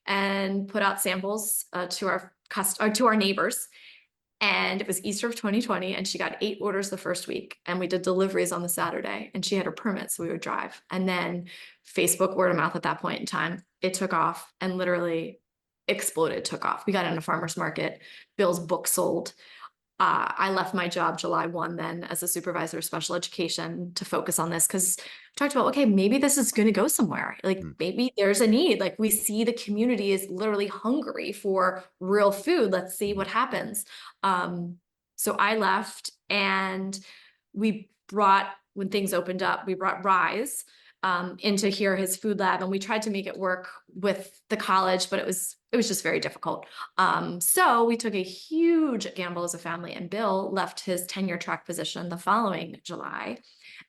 and put out samples to our neighbors. And it was Easter of 2020, and she got 8 orders the first week. And we did deliveries on the Saturday, and she had her permit, so we would drive. And then Facebook word of mouth at that point in time, it took off and literally exploded, took off. We got in a farmer's market. Bill's book sold. I left my job July 1 then as a supervisor of special education to focus on this because we talked about, okay, maybe this is going to go somewhere. Like maybe there's a need. Like we see the community is literally hungry for real food. Let's see what happens. So I left, and when things opened up, we brought Rise into here, his food lab, and we tried to make it work with the college, but it was just very difficult. So we took a huge gamble as a family, and Bill left his tenure track position the following July.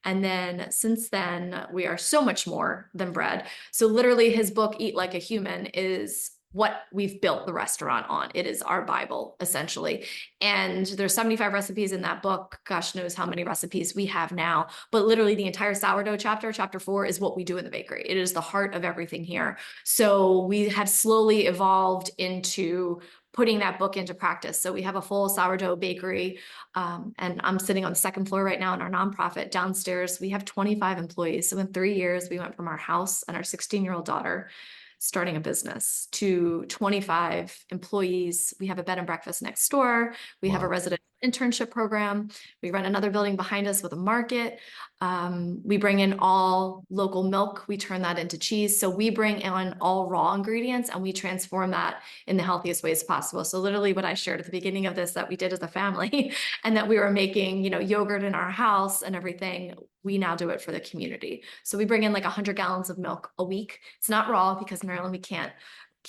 And then since then, we are so much more than bread. So literally his book, Eat Like a Human, is what we've built the restaurant on. It is our Bible, essentially. And there's 75 recipes in that book. Gosh knows how many recipes we have now. But literally the entire sourdough chapter 4, is what we do in the bakery. It is the heart of everything here. So we have slowly evolved into putting that book into practice. So we have a full sourdough bakery. And I'm sitting on the second floor right now in our nonprofit. Downstairs, we have 25 employees. So in 3 years, we went from our house and our 16-year-old daughter starting a business to 25 employees. We have a bed and breakfast next door. We have a resident internship program. We run another building behind us with a market. We bring in all local milk. We turn that into cheese. So we bring in all raw ingredients and we transform that in the healthiest ways possible. So literally what I shared at the beginning of this that we did as a family and that we were making, yogurt in our house and everything, we now do it for the community. So we bring in like 100 gallons of milk a week. It's not raw because in Maryland we can't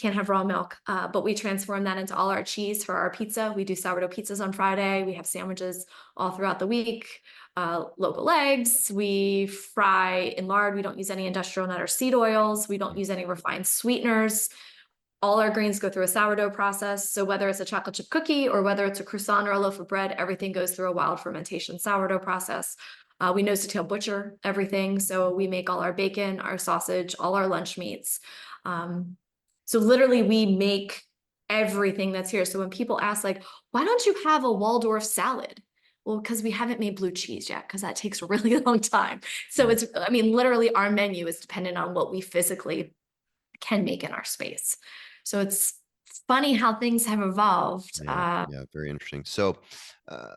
have raw milk, but we transform that into all our cheese for our pizza. We do sourdough pizzas on Friday. We have sandwiches all throughout the week, local eggs. We fry in lard. We don't use any industrial nut or seed oils. We don't use any refined sweeteners. All our grains go through a sourdough process. So whether it's a chocolate chip cookie or whether it's a croissant or a loaf of bread, everything goes through a wild fermentation sourdough process. We nose to tail butcher everything. So we make all our bacon, our sausage, all our lunch meats. So literally we make everything that's here. So when people ask like, why don't you have a Waldorf salad? Well, because we haven't made blue cheese yet, because that takes a really long time. So literally our menu is dependent on what we physically can make in our space. So it's funny how things have evolved. Yeah, very interesting. So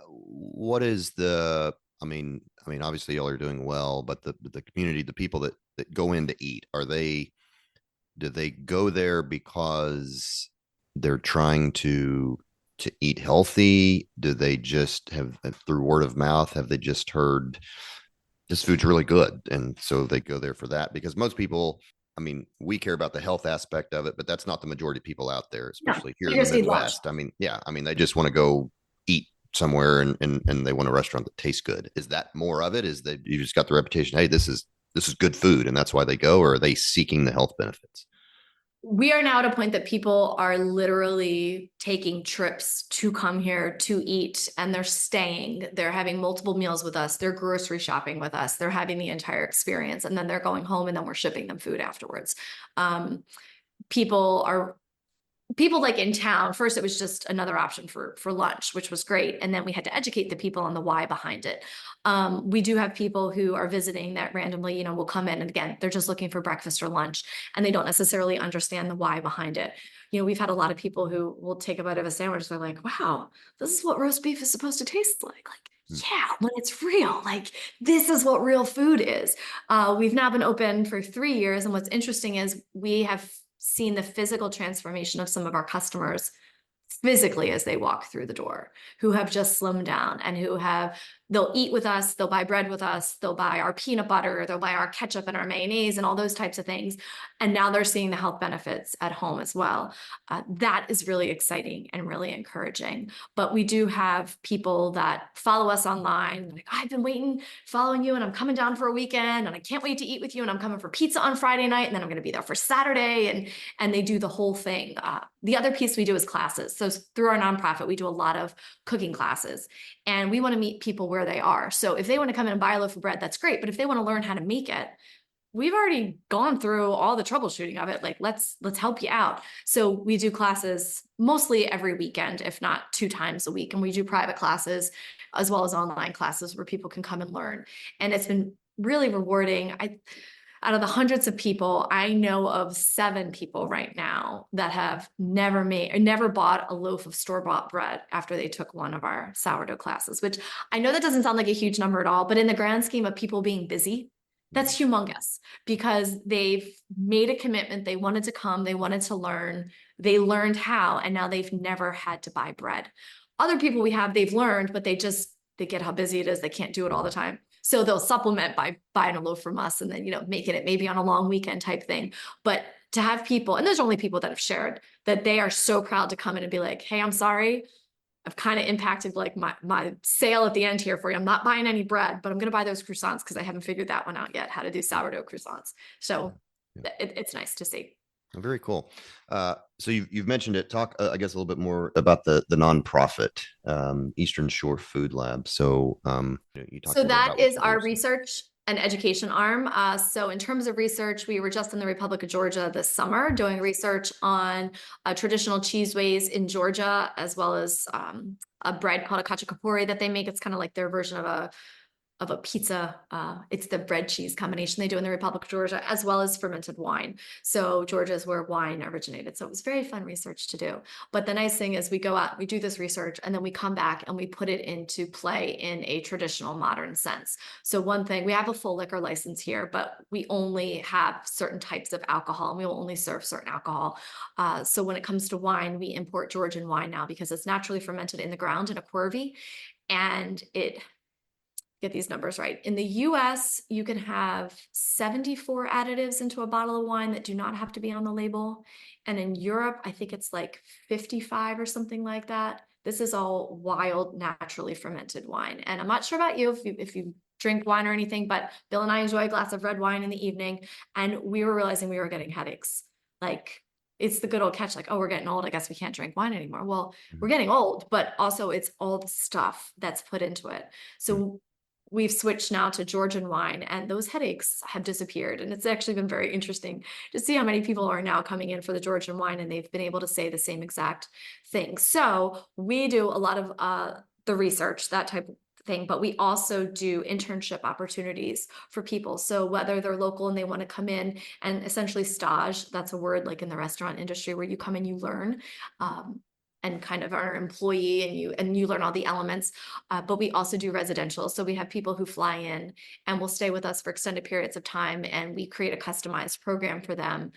what is obviously y'all are doing well, but the community, the people that go in to eat, do they go there because they're trying to eat healthy? Do they just have, through word of mouth, have they just heard this food's really good, and so they go there for that? Because most people, we care about the health aspect of it, but that's not the majority of people out there, especially here in the Midwest. They just want to go eat somewhere and they want a restaurant that tastes good. Is that more of it? Is that you just got the reputation, hey, this is good food and that's why they go, or are they seeking the health benefits? We are now at a point that people are literally taking trips to come here to eat, and they're staying. They're having multiple meals with us. They're grocery shopping with us. They're having the entire experience, and then they're going home, and then we're shipping them food afterwards. Um, people are people like in town. First it was just another option for lunch, which was great, and then we had to educate the people on the why behind it. We do have people who are visiting that randomly, will come in, and again, they're just looking for breakfast or lunch, and they don't necessarily understand the why behind it. We've had a lot of people who will take a bite of a sandwich, they're like, wow, this is what roast beef is supposed to taste like, Hmm. yeah, when it's real, like this is what real food is. We've now been open for 3 years, and what's interesting is we have seen the physical transformation of some of our customers physically as they walk through the door, who have just slimmed down and they'll eat with us, they'll buy bread with us, they'll buy our peanut butter, they'll buy our ketchup and our mayonnaise and all those types of things. And now they're seeing the health benefits at home as well. That is really exciting and really encouraging. But we do have people that follow us online, like, I've been following you, and I'm coming down for a weekend, and I can't wait to eat with you, and I'm coming for pizza on Friday night, and then I'm going to be there for Saturday, and they do the whole thing. The other piece we do is classes. So through our nonprofit, we do a lot of cooking classes, and we want to meet people where they are. So if they want to come in and buy a loaf of bread, that's great. But if they want to learn how to make it, we've already gone through all the troubleshooting of it. Like, let's help you out. So we do classes mostly every weekend, if not 2 times a week. And we do private classes as well as online classes where people can come and learn. And it's been really rewarding. Out of the hundreds of people, I know of 7 people right now that have never bought a loaf of store-bought bread after they took one of our sourdough classes, which I know that doesn't sound like a huge number at all, but in the grand scheme of people being busy, that's humongous, because they've made a commitment. They wanted to come, they wanted to learn, they learned how, and now they've never had to buy bread. Other people we have, they've learned, but they get how busy it is. They can't do it all the time. So they'll supplement by buying a loaf from us and then, making it maybe on a long weekend type thing. But to have people, and there's only people that have shared that they are so proud to come in and be like, hey, I'm sorry, I've kind of impacted like my sale at the end here for you. I'm not buying any bread, but I'm going to buy those croissants because I haven't figured that one out yet, how to do sourdough croissants. So Yeah. it's nice to see. Very cool. So you've mentioned it. Talk, I guess, a little bit more about the nonprofit Eastern Shore Food Lab. So you talked So a little bit that about what is you our do. research and education arm. So in terms of research, we were just in the Republic of Georgia this summer doing research on traditional cheeseways in Georgia, as well as a bread called a cacio e pepe that they make. It's kind of like their version of a pizza. It's the bread cheese combination they do in the Republic of Georgia, as well as fermented wine. So Georgia is where wine originated. So it was very fun research to do. But the nice thing is we go out, we do this research, and then we come back and we put it into play in a traditional modern sense. So one thing, we have a full liquor license here, but we only have certain types of alcohol, and we will only serve certain alcohol. So when it comes to wine, we import Georgian wine now because it's naturally fermented in the ground in a corvée, and get these numbers right. In the US, you can have 74 additives into a bottle of wine that do not have to be on the label. And in Europe, I think it's like 55 or something like that. This is all wild, naturally fermented wine. And I'm not sure about you if you drink wine or anything, but Bill and I enjoy a glass of red wine in the evening. And we were realizing we were getting headaches. Like, it's the good old catch, like, oh, we're getting old, I guess we can't drink wine anymore. Well, we're getting old, but also it's all the stuff that's put into it. So we've switched now to Georgian wine, and those headaches have disappeared. And it's actually been very interesting to see how many people are now coming in for the Georgian wine, and they've been able to say the same exact thing. So we do a lot of the research, that type of thing, but we also do internship opportunities for people. So whether they're local and they want to come in and essentially stage, that's a word like in the restaurant industry where you come and you learn. And kind of are an employee, and you learn all the elements. But we also do residential. So we have people who fly in and will stay with us for extended periods of time, and we create a customized program for them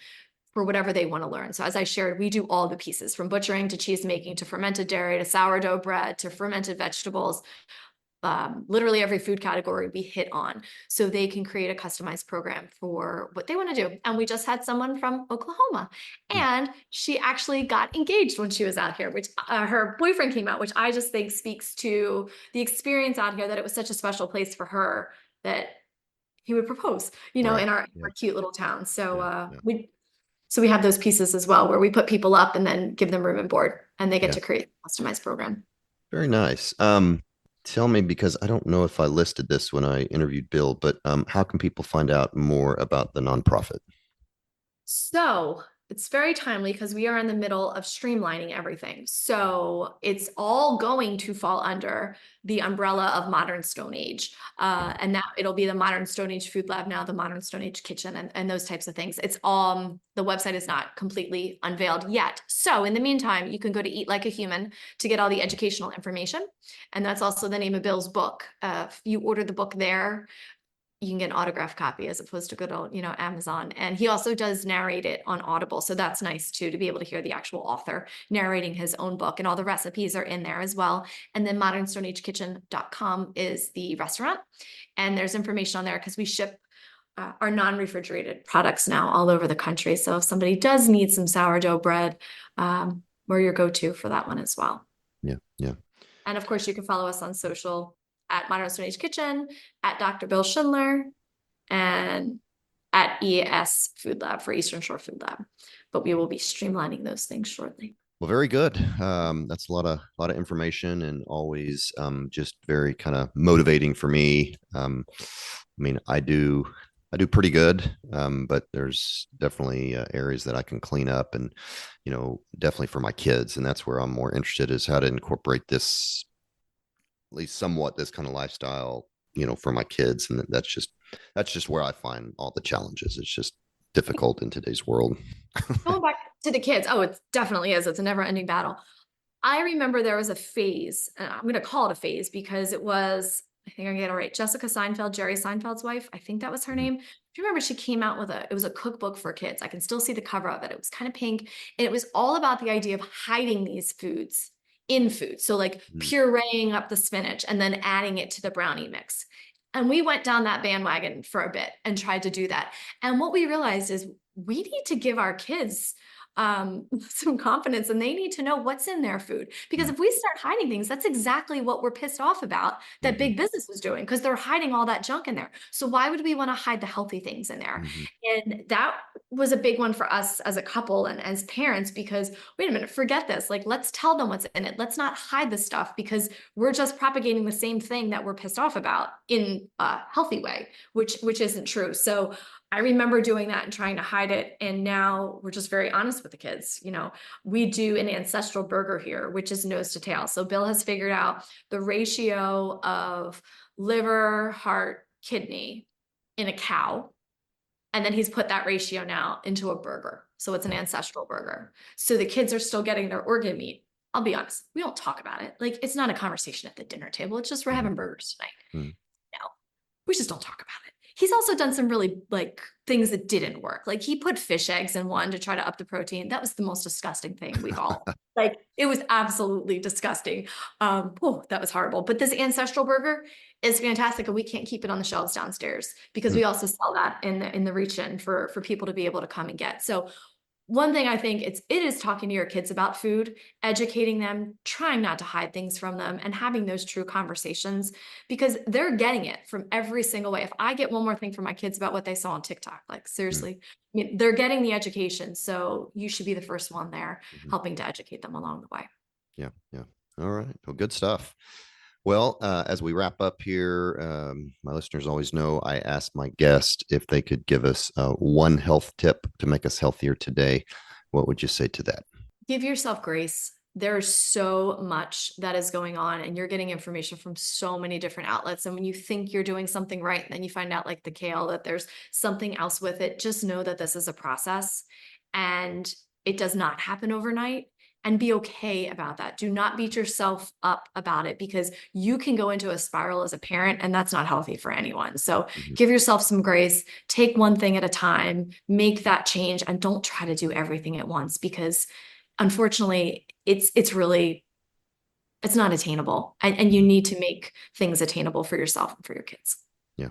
for whatever they want to learn. So as I shared, we do all the pieces, from butchering to cheese making to fermented dairy to sourdough bread to fermented vegetables. literally every food category we hit on, so they can create a customized program for what they want to do. And we just had someone from Oklahoma, Hmm. and she actually got engaged when she was out here, which her boyfriend came out, which I just think speaks to the experience out here, that it was such a special place for her that he would propose, Right. in our Yeah. cute little town. So Yeah. Yeah. we have those pieces as well, where we put people up and then give them room and board, and they get Yeah. to create a customized program. Very nice. Tell me, because I don't know if I listed this when I interviewed Bill, but how can people find out more about the nonprofit? So it's very timely because we are in the middle of streamlining everything. So it's all going to fall under the umbrella of Modern Stone Age. And that it'll be the Modern Stone Age Food Lab now, the Modern Stone Age Kitchen, and those types of things. It's the website is not completely unveiled yet. So in the meantime, you can go to Eat Like a Human to get all the educational information. And that's also the name of Bill's book. If you order the book there, you can get an autographed copy as opposed to good old, Amazon. And he also does narrate it on Audible. So that's nice too, to be able to hear the actual author narrating his own book, and all the recipes are in there as well. And then modernstoneagekitchen.com is the restaurant. And there's information on there because we ship our non-refrigerated products now all over the country. So if somebody does need some sourdough bread, we're your go-to for that one as well. Yeah. Yeah. And of course, you can follow us on social at Modern Stone Age Kitchen, at Dr. Bill Schindler, and at EAS Food Lab for Eastern Shore Food Lab. But we will be streamlining those things shortly. Well, very good. That's a lot of information, and always just very kind of motivating for me. I mean, I do pretty good, but there's definitely areas that I can clean up, and definitely for my kids, and that's where I'm more interested, is how to incorporate this, at least somewhat, this kind of lifestyle, for my kids, and that's just where I find all the challenges. It's just difficult in today's world. Going back to the kids, oh, it definitely is. It's a never ending battle. I remember there was a phase, and I'm going to call it a phase because it was, I think I get it right, Jessica Seinfeld, Jerry Seinfeld's wife. I think that was her Mhm. name. Do you remember she came out with it was a cookbook for kids. I can still see the cover of it. It was kind of pink, and it was all about the idea of hiding these foods in food. So like Mhm. pureeing up the spinach and then adding it to the brownie mix. And we went down that bandwagon for a bit and tried to do that. And what we realized is we need to give our kids some confidence, and they need to know what's in their food. Because Mhm. if we start hiding things, that's exactly what we're pissed off about that Mhm. big business was doing, because they're hiding all that junk in there. So why would we want to hide the healthy things in there? Mhm. And that was a big one for us as a couple and as parents, because wait a minute, forget this. Like, let's tell them what's in it. Let's not hide the stuff, because we're just propagating the same thing that we're pissed off about in a healthy way, which isn't true. So I remember doing that and trying to hide it. And now we're just very honest with the kids. We do an ancestral burger here, which is nose to tail. So Bill has figured out the ratio of liver, heart, kidney in a cow. And then he's put that ratio now into a burger. So it's an ancestral burger. So the kids are still getting their organ meat. I'll be honest, we don't talk about it. Like, it's not a conversation at the dinner table. It's just we're Mhm. having burgers tonight. Mhm. No, we just don't talk about it. He's also done some really like things that didn't work. Like, he put fish eggs in one to try to up the protein. That was the most disgusting thing we've all like. It was absolutely disgusting. Oh, that was horrible. But this ancestral burger is fantastic, and we can't keep it on the shelves downstairs because Mhm. we also sell that in the reach-in for people to be able to come and get. So one thing I think it is talking to your kids about food, educating them, trying not to hide things from them, and having those true conversations, because they're getting it from every single way. If I get one more thing from my kids about what they saw on TikTok, like Mhm. seriously, they're getting the education. So you should be the first one there Mhm. helping to educate them along the way. Yeah. Yeah. All right. Well, good stuff. Well, as we wrap up here, my listeners always know I ask my guest if they could give us one health tip to make us healthier today. What would you say to that? Give yourself grace. There's so much that is going on, and you're getting information from so many different outlets. And when you think you're doing something right, and then you find out, like the kale, that there's something else with it, just know that this is a process and it does not happen overnight. And be okay about that. Do not beat yourself up about it, because you can go into a spiral as a parent, and that's not healthy for anyone. So Mhm. give yourself some grace, take one thing at a time, make that change, and don't try to do everything at once, because unfortunately, it's really it's not attainable. And you need to make things attainable for yourself and for your kids. Yeah.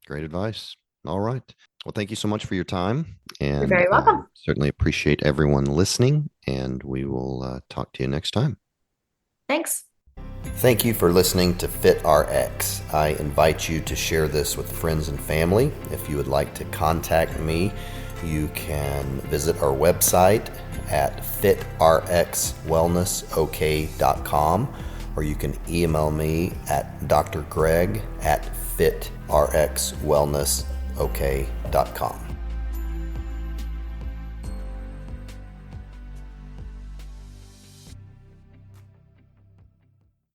Great advice. All right. Well, thank you so much for your time. You're And very welcome. certainly appreciate everyone listening. And we will talk to you next time. Thanks. Thank you for listening to Fit RX. I invite you to share this with friends and family. If you would like to contact me, you can visit our website at fitrxwellnessok.com, or you can email me at drgreg@fitrxwellnessok.com.